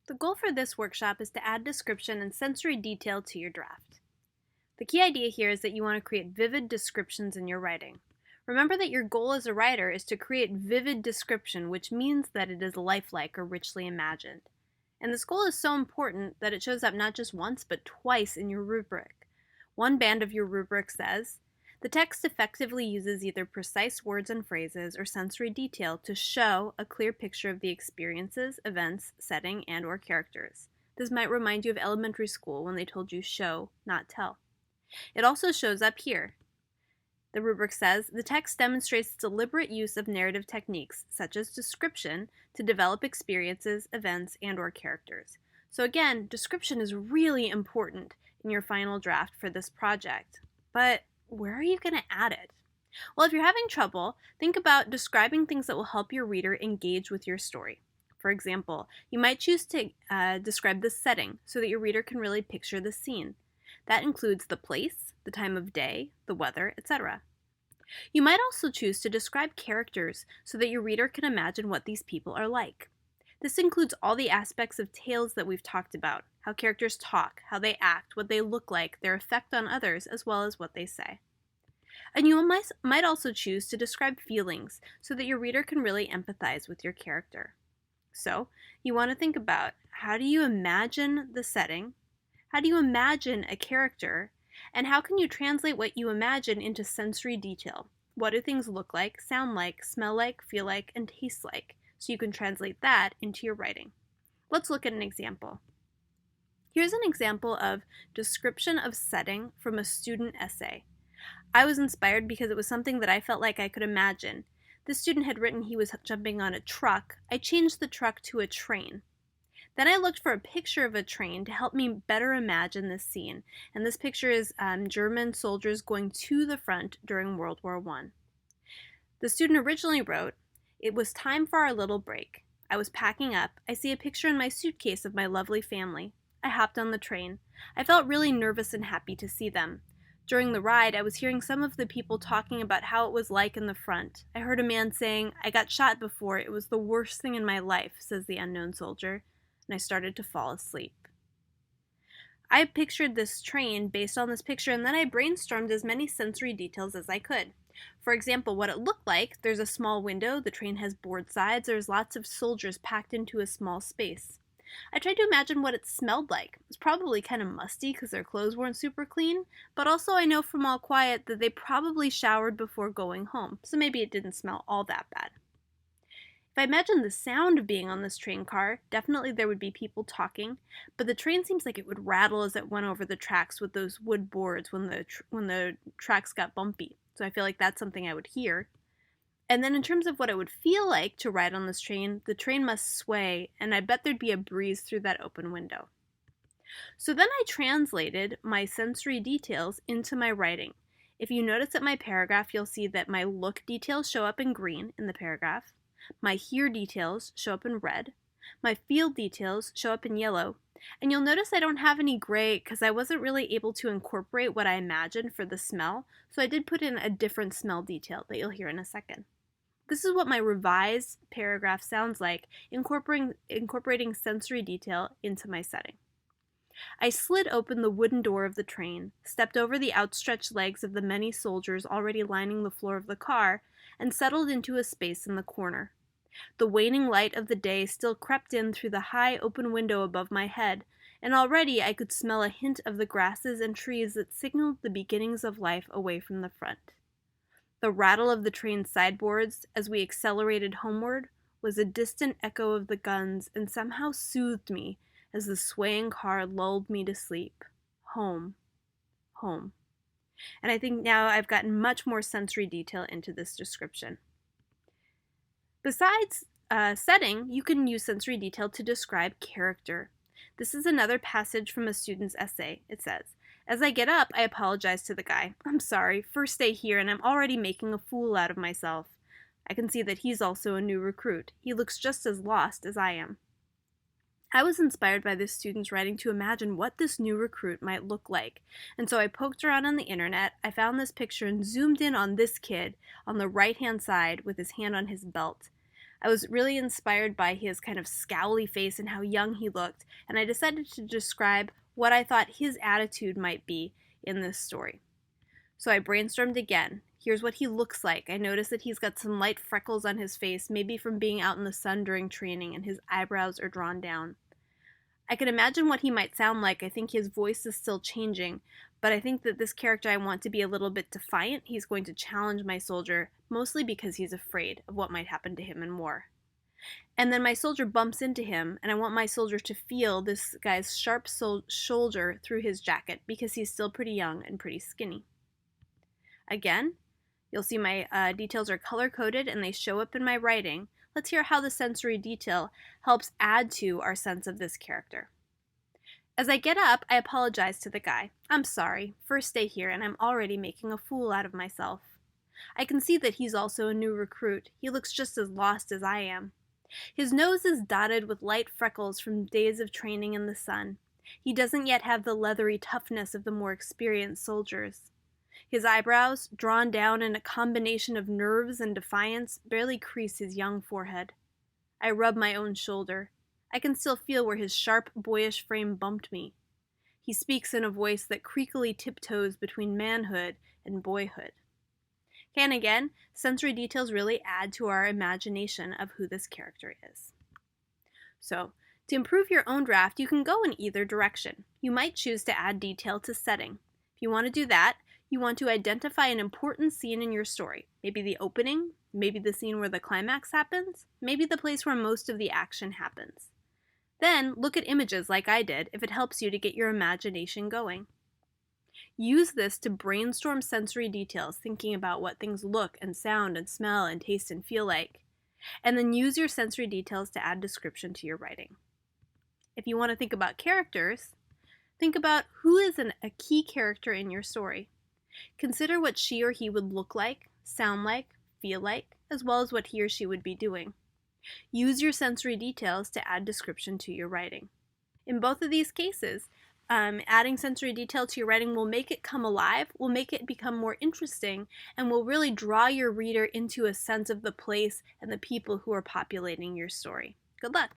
The goal for this workshop is to add description and sensory detail to your draft. The key idea here is that you want to create vivid descriptions in your writing. Remember that your goal as a writer is to create vivid description, which means that it is lifelike or richly imagined. And this goal is so important that it shows up not just once, but twice in your rubric. One band of your rubric says, the text effectively uses either precise words and phrases or sensory detail to show a clear picture of the experiences, events, setting, and/or characters. This might remind you of elementary school when they told you show, not tell. It also shows up here. The rubric says, the text demonstrates deliberate use of narrative techniques, such as description, to develop experiences, events, and/or characters. So again, description is really important in your final draft for this project. But where are you going to add it? Well, if you're having trouble, think about describing things that will help your reader engage with your story. For example, you might choose to describe the setting so that your reader can really picture the scene. That includes the place, the time of day, the weather, etc. You might also choose to describe characters so that your reader can imagine what these people are like. This includes all the aspects of tales that we've talked about, how characters talk, how they act, what they look like, their effect on others, as well as what they say. And you might also choose to describe feelings so that your reader can really empathize with your character. So, you want to think about, how do you imagine the setting? How do you imagine a character? And how can you translate what you imagine into sensory detail? What do things look like, sound like, smell like, feel like, and taste like? So you can translate that into your writing. Let's look at an example. Here's an example of description of setting from a student essay. I was inspired because it was something that I felt like I could imagine. This student had written he was jumping on a truck. I changed the truck to a train. Then I looked for a picture of a train to help me better imagine this scene. And this picture is German soldiers going to the front during World War I. The student originally wrote, it was time for our little break. I was packing up. I see a picture in my suitcase of my lovely family. I hopped on the train. I felt really nervous and happy to see them. During the ride, I was hearing some of the people talking about how it was like in the front. I heard a man saying, I got shot before. It was the worst thing in my life, says the unknown soldier. And I started to fall asleep. I pictured this train based on this picture, and then I brainstormed as many sensory details as I could. For example, what it looked like, there's a small window, the train has board sides, there's lots of soldiers packed into a small space. I tried to imagine what it smelled like. It was probably kind of musty because their clothes weren't super clean, but also I know from All Quiet that they probably showered before going home, so maybe it didn't smell all that bad. If I imagine the sound of being on this train car, definitely there would be people talking, but the train seems like it would rattle as it went over the tracks with those wood boards when the tracks got bumpy. So I feel like that's something I would hear. And then in terms of what it would feel like to ride on this train, the train must sway, and I bet there'd be a breeze through that open window. So then I translated my sensory details into my writing. If you notice at my paragraph, you'll see that my look details show up in green in the paragraph. My hear details show up in red. My feel details show up in yellow. And you'll notice I don't have any gray because I wasn't really able to incorporate what I imagined for the smell, so I did put in a different smell detail that you'll hear in a second. This is what my revised paragraph sounds like, incorporating sensory detail into my setting. I slid open the wooden door of the train, stepped over the outstretched legs of the many soldiers already lining the floor of the car, and settled into a space in the corner. The waning light of the day still crept in through the high open window above my head, and already I could smell a hint of the grasses and trees that signaled the beginnings of life away from the front. The rattle of the train's sideboards as we accelerated homeward was a distant echo of the guns and somehow soothed me as the swaying car lulled me to sleep. Home. Home. And I think now I've gotten much more sensory detail into this description. Besides setting, you can use sensory detail to describe character. This is another passage from a student's essay. It says, as I get up, I apologize to the guy. I'm sorry, first day here and I'm already making a fool out of myself. I can see that he's also a new recruit. He looks just as lost as I am. I was inspired by this student's writing to imagine what this new recruit might look like, and so I poked around on the internet, I found this picture and zoomed in on this kid on the right-hand side with his hand on his belt. I was really inspired by his kind of scowly face and how young he looked, and I decided to describe what I thought his attitude might be in this story. So I brainstormed again. Here's what he looks like. I noticed that he's got some light freckles on his face, maybe from being out in the sun during training, and his eyebrows are drawn down. I can imagine what he might sound like. I think his voice is still changing, but I think that this character I want to be a little bit defiant. He's going to challenge my soldier, mostly because he's afraid of what might happen to him in war. And then my soldier bumps into him, and I want my soldier to feel this guy's sharp shoulder through his jacket because he's still pretty young and pretty skinny. Again, you'll see my details are color-coded and they show up in my writing. Let's hear how the sensory detail helps add to our sense of this character. As I get up, I apologize to the guy. I'm sorry, first day here and I'm already making a fool out of myself. I can see that he's also a new recruit. He looks just as lost as I am. His nose is dotted with light freckles from days of training in the sun. He doesn't yet have the leathery toughness of the more experienced soldiers. His eyebrows, drawn down in a combination of nerves and defiance, barely crease his young forehead. I rub my own shoulder. I can still feel where his sharp, boyish frame bumped me. He speaks in a voice that creakily tiptoes between manhood and boyhood. And again, sensory details really add to our imagination of who this character is. So, to improve your own draft, you can go in either direction. You might choose to add detail to setting. If you want to do that, you want to identify an important scene in your story. Maybe the opening, maybe the scene where the climax happens, maybe the place where most of the action happens. Then look at images like I did if it helps you to get your imagination going. Use this to brainstorm sensory details, thinking about what things look and sound and smell and taste and feel like. And then use your sensory details to add description to your writing. If you want to think about characters, think about who is a key character in your story. Consider what she or he would look like, sound like, feel like, as well as what he or she would be doing. Use your sensory details to add description to your writing. In both of these cases, adding sensory detail to your writing will make it come alive, will make it become more interesting, and will really draw your reader into a sense of the place and the people who are populating your story. Good luck!